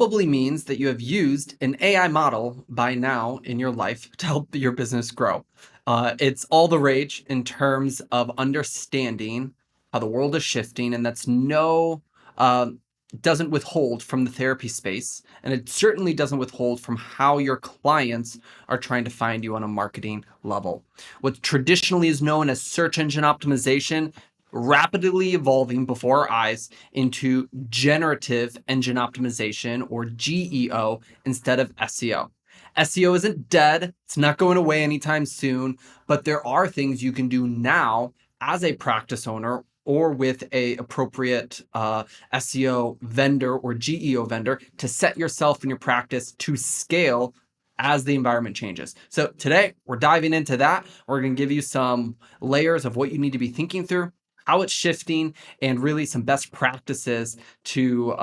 probably means that you have used an AI model by now in your life to help your business grow. It's all the rage in terms of understanding how the world is shifting, and that's uh, doesn't withhold from the therapy space, and it certainly doesn't withhold from how your clients are trying to find you on a marketing level. What traditionally is known as search engine optimization rapidly evolving before our eyes into generative engine optimization, or GEO, instead of SEO. SEO isn't dead, it's not going away anytime soon, but there are things you can do now as a practice owner or with a appropriate SEO vendor or GEO vendor to set yourself and your practice to scale as the environment changes. So today we're diving into that. We're going to give you some layers of what you need to be thinking through, how it's shifting, and really some best practices to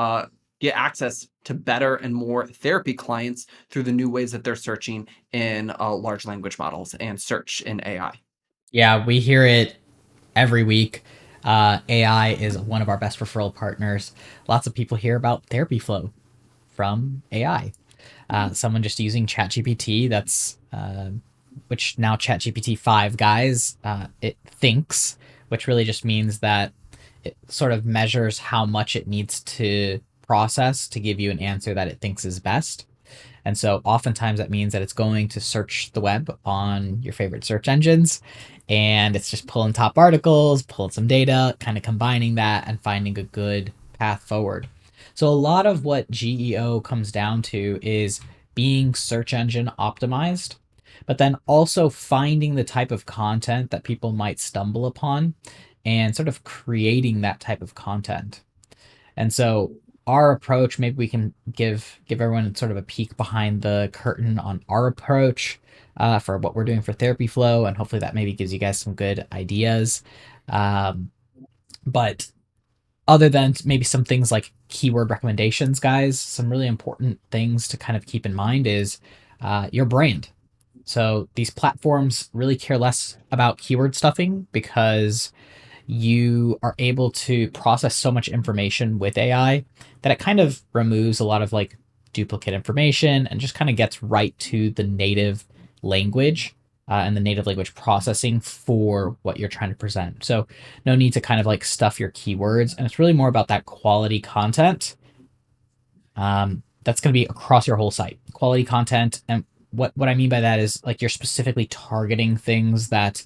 get access to better and more therapy clients through the new ways that they're searching in large language models and search in AI. Yeah, we hear it every week. AI is one of our best referral partners. Lots of people hear about therapy flow from AI. Someone just using ChatGPT, which now ChatGPT 5, guys, it thinks, which really just means that it sort of measures how much it needs to process to give you an answer that it thinks is best. And so oftentimes that means that it's going to search the web on your favorite search engines, and it's just pulling top articles, pulling some data, kind of combining that and finding a good path forward. So a lot of what GEO comes down to is being search engine optimized, but then also finding the type of content that people might stumble upon and sort of creating that type of content. And so our approach, maybe we can give everyone sort of a peek behind the curtain on our approach for what we're doing for therapy flow, and hopefully that maybe gives you guys some good ideas. Um, but other than maybe some things like keyword recommendations, guys, some really important things to kind of keep in mind is your brand. So these platforms really care less about keyword stuffing because you are able to process so much information with AI that it kind of removes a lot of like duplicate information and just kind of gets right to the native language and the native language processing for what you're trying to present. So no need to kind of like stuff your keywords, and it's really more about that quality content. That's going to be across your whole site, quality content. And what I mean by that is like you're specifically targeting things that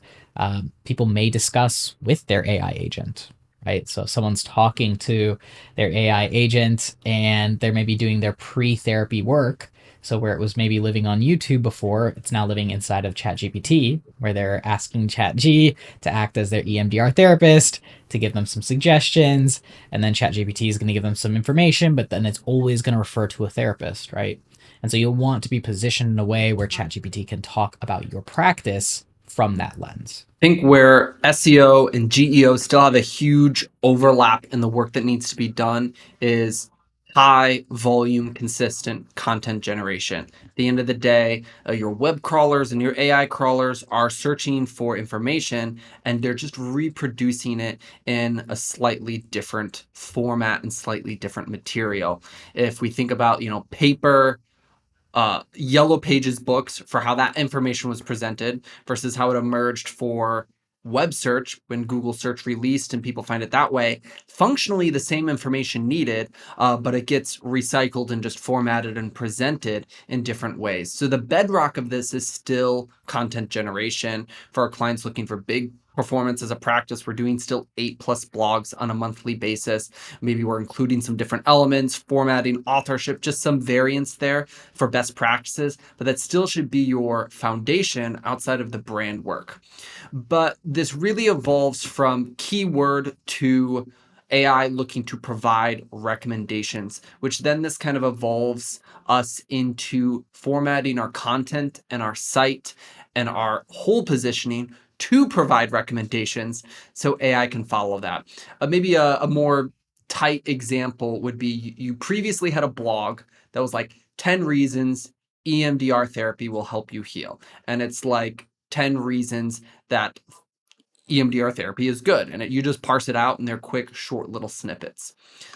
people may discuss with their AI agent, right? So if someone's talking to their AI agent and they're maybe doing their pre-therapy work. So where it was maybe living on YouTube before, it's now living inside of ChatGPT, where they're asking ChatG to act as their EMDR therapist, to give them some suggestions, and then ChatGPT is going to give them some information, but then it's always going to refer to a therapist, right? And so you'll want to be positioned in a way where ChatGPT can talk about your practice from that lens. I think where SEO and GEO still have a huge overlap in the work that needs to be done is high volume, consistent content generation. At the end of the day, your web crawlers and your AI crawlers are searching for information, and they're just reproducing it in a slightly different format and slightly different material. If we think about, paper, Yellow Pages books for how that information was presented versus how it emerged for web search when Google search released and people find it that way. Functionally, the same information needed, but it gets recycled and just formatted and presented in different ways. So the bedrock of this is still content generation for our clients looking for big performance as a practice. We're doing still 8+ blogs on a monthly basis. Maybe we're including some different elements, formatting, authorship, just some variance there for best practices, but that still should be your foundation outside of the brand work. But this really evolves from keyword to AI looking to provide recommendations, which then this kind of evolves us into formatting our content and our site and our whole positioning to provide recommendations so AI can follow that. Maybe a more tight example would be you previously had a blog that was like 10 reasons EMDR therapy will help you heal. And it's like 10 reasons that EMDR therapy is good. And you just parse it out and they're quick, short little snippets.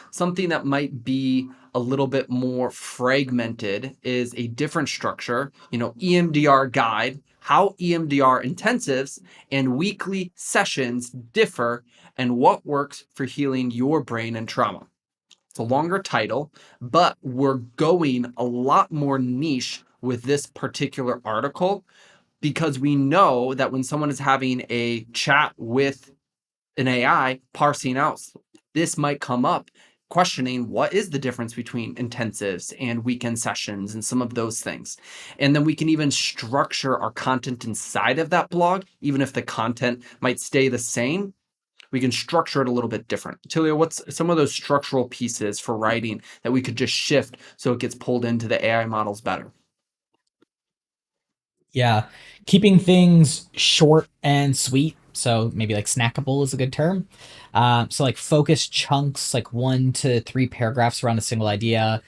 Something that might be a little bit more fragmented is a different structure, EMDR guide, how EMDR intensives and weekly sessions differ, and what works for healing your brain and trauma. It's a longer title, but we're going a lot more niche with this particular article because we know that when someone is having a chat with an AI parsing out, this might come up questioning what is the difference between intensives and weekend sessions and some of those things. And then we can even structure our content inside of that blog, even if the content might stay the same. We can structure it a little bit different. Attilio, what's some of those structural pieces for writing that we could just shift so it gets pulled into the AI models better? Yeah, keeping things short and sweet. So maybe like snackable is a good term. So like focused chunks, like 1 to 3 paragraphs around a single idea.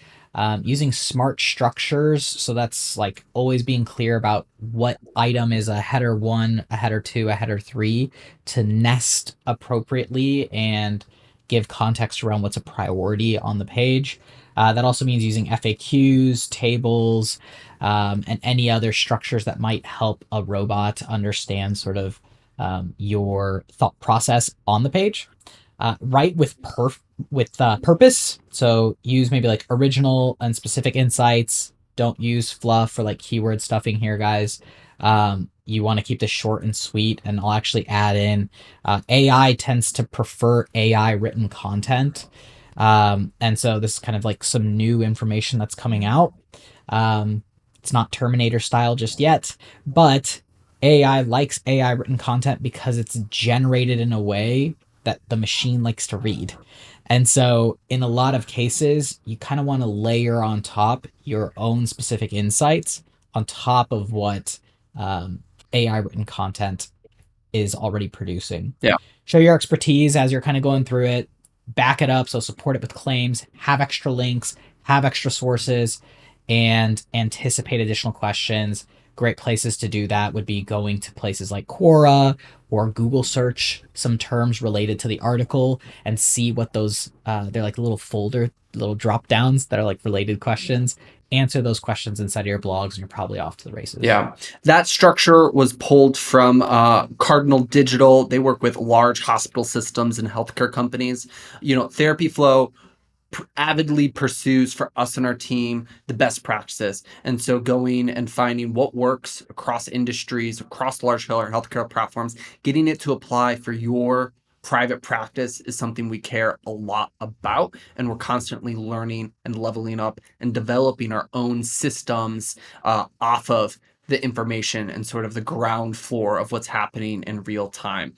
Using smart structures. So that's like always being clear about what item is a header one, a header two, a header three to nest appropriately and give context around what's a priority on the page. That also means using FAQs, tables, and any other structures that might help a robot understand sort of your thought process on the page. Write with purpose. So use maybe like original and specific insights. Don't use fluff or like keyword stuffing here, guys. You want to keep this short and sweet, and I'll actually add in AI tends to prefer AI written content. And so this is kind of like some new information that's coming out. It's not Terminator style just yet, but AI likes AI written content because it's generated in a way that the machine likes to read. And so, in a lot of cases, you kind of want to layer on top your own specific insights on top of what AI written content is already producing. Yeah. Show your expertise as you're kind of going through it, back it up, so support it with claims, have extra links, have extra sources, and anticipate additional questions. Great places to do that would be going to places like Quora or Google search some terms related to the article and see what those they're like little folder, little drop downs that are like related questions. Answer those questions inside of your blogs, and you're probably off to the races. Yeah, that structure was pulled from Cardinal Digital. They work with large hospital systems and healthcare companies. Therapy Flow avidly pursues for us and our team the best practices. And so going and finding what works across industries, across large healthcare platforms, getting it to apply for your private practice is something we care a lot about. And we're constantly learning and leveling up and developing our own systems off of the information and sort of the ground floor of what's happening in real time.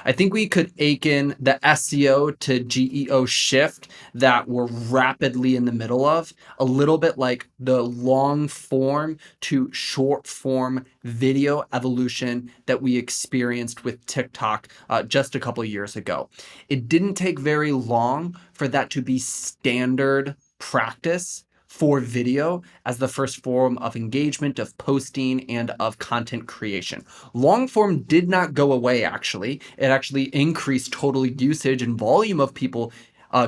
I think we could akin the SEO to GEO shift that we're rapidly in the middle of, a little bit like the long form to short form video evolution that we experienced with TikTok just a couple of years ago. It didn't take very long for that to be standard practice for video as the first form of engagement, of posting, and of content creation. Long form did not go away, actually. It actually increased total usage and volume of people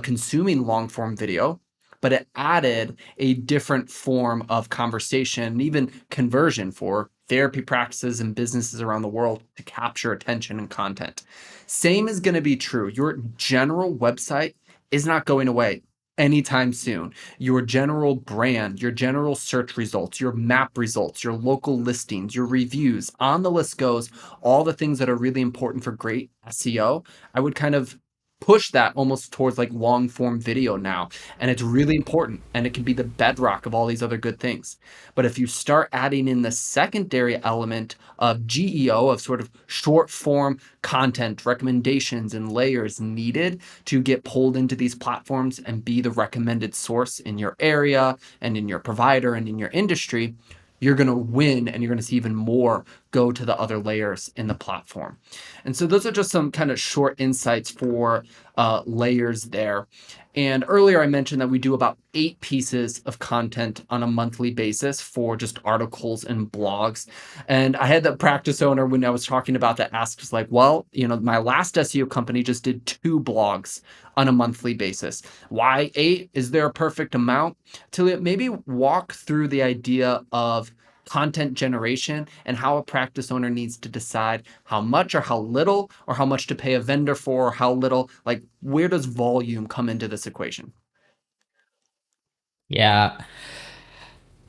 consuming long form video, but it added a different form of conversation and even conversion for therapy practices and businesses around the world to capture attention and content. Same is going to be true. Your general website is not going away anytime soon. Your general brand, your general search results, your map results, your local listings, your reviews, on the list goes, all the things that are really important for great SEO. I would kind of push that almost towards like long form video now. And it's really important and it can be the bedrock of all these other good things. But if you start adding in the secondary element of GEO, of sort of short form content, recommendations, and layers needed to get pulled into these platforms and be the recommended source in your area and in your provider and in your industry, you're going to win and you're going to see even more go to the other layers in the platform. And so those are just some kind of short insights for layers there. And earlier I mentioned that we do about 8 pieces of content on a monthly basis for just articles and blogs. And I had the practice owner when I was talking about that ask us like, well, my last SEO company just did 2 blogs on a monthly basis. Why 8? Is there a perfect amount? To maybe walk through the idea of content generation and how a practice owner needs to decide how much or how little, or how much to pay a vendor for, or how little, like where does volume come into this equation? Yeah.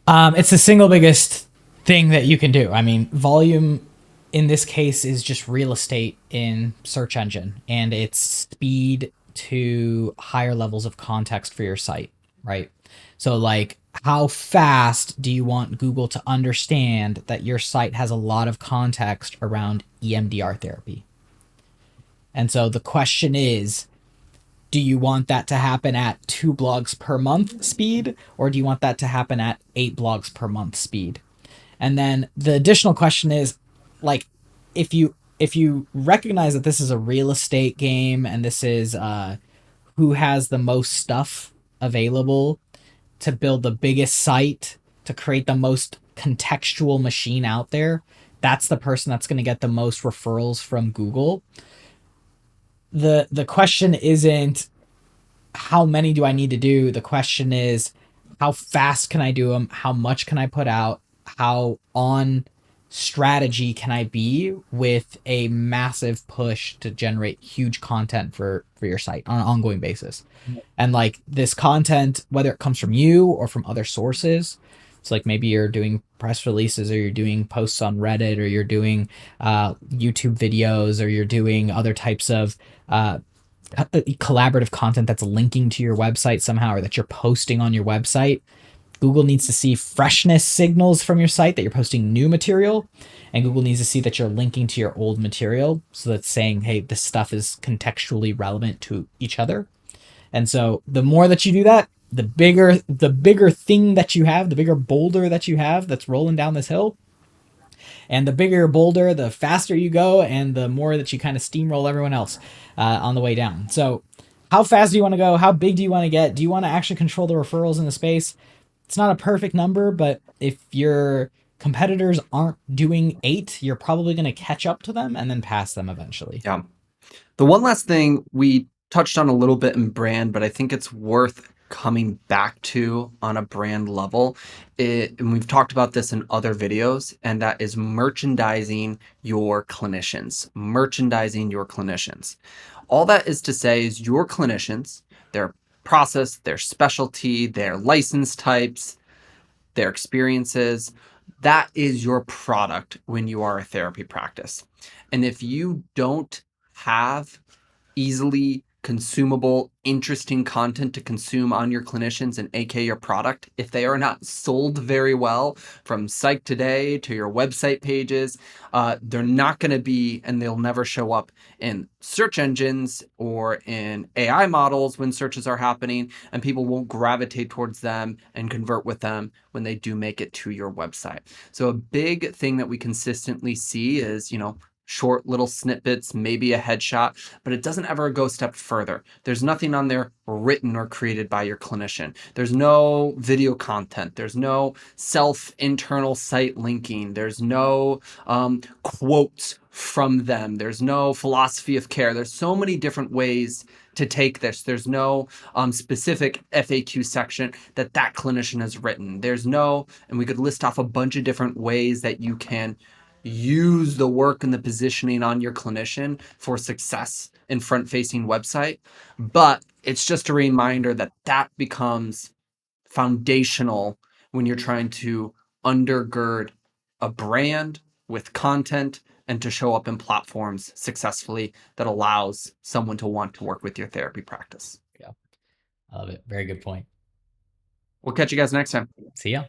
It's the single biggest thing that you can do. I mean, volume in this case is just real estate in search engine, and it's speed to higher levels of context for your site, right? So, like, how fast do you want Google to understand that your site has a lot of context around EMDR therapy? And so the question is, do you want that to happen at 2 blogs per month speed, or do you want that to happen at 8 blogs per month speed? And then the additional question is, like, if you recognize that this is a real estate game and this is who has the most stuff available to build the biggest site, to create the most contextual machine out there, that's the person that's going to get the most referrals from Google. The question isn't how many do I need to do? The question is, how fast can I do them? How much can I put out? How on strategy can I be with a massive push to generate huge content for your site on an ongoing basis? And like this content, whether it comes from you or from other sources, it's like maybe you're doing press releases or you're doing posts on Reddit or you're doing YouTube videos or you're doing other types of collaborative content that's linking to your website somehow or that you're posting on your website. Google needs to see freshness signals from your site that you're posting new material, and Google needs to see that you're linking to your old material, so that's saying, hey, this stuff is contextually relevant to each other. And so the more that you do that, the bigger thing that you have, the bigger boulder that you have that's rolling down this hill, and the bigger your boulder, the faster you go, and the more that you kind of steamroll everyone else on the way down. So, how fast do you want to go? How big do you want to get? Do you want to actually control the referrals in the space? It's not a perfect number, but if your competitors aren't doing 8, you're probably going to catch up to them and then pass them eventually. Yeah. The one last thing we touched on a little bit in brand, but I think it's worth coming back to on a brand level, and we've talked about this in other videos, and that is merchandising your clinicians. Merchandising your clinicians. All that is to say is your clinicians, their process, their specialty, their license types, their experiences, that is your product when you are a therapy practice. And if you don't have easily consumable, interesting content to consume on your clinicians and aka your product, if they are not sold very well from Psych Today to your website pages, they're not going to be, and they'll never show up in search engines or in AI models when searches are happening, and people won't gravitate towards them and convert with them when they do make it to your website. So a big thing that we consistently see is, short little snippets, maybe a headshot, but it doesn't ever go a step further. There's nothing on there written or created by your clinician. There's no video content. There's no internal site linking. There's no quotes from them. There's no philosophy of care. There's so many different ways to take this. There's no specific FAQ section that clinician has written. There's no, and we could list off a bunch of different ways that you can use the work and the positioning on your clinician for success in front-facing website. But it's just a reminder that becomes foundational when you're trying to undergird a brand with content and to show up in platforms successfully that allows someone to want to work with your therapy practice. Yeah, I love it. Very good point. We'll catch you guys next time. See ya.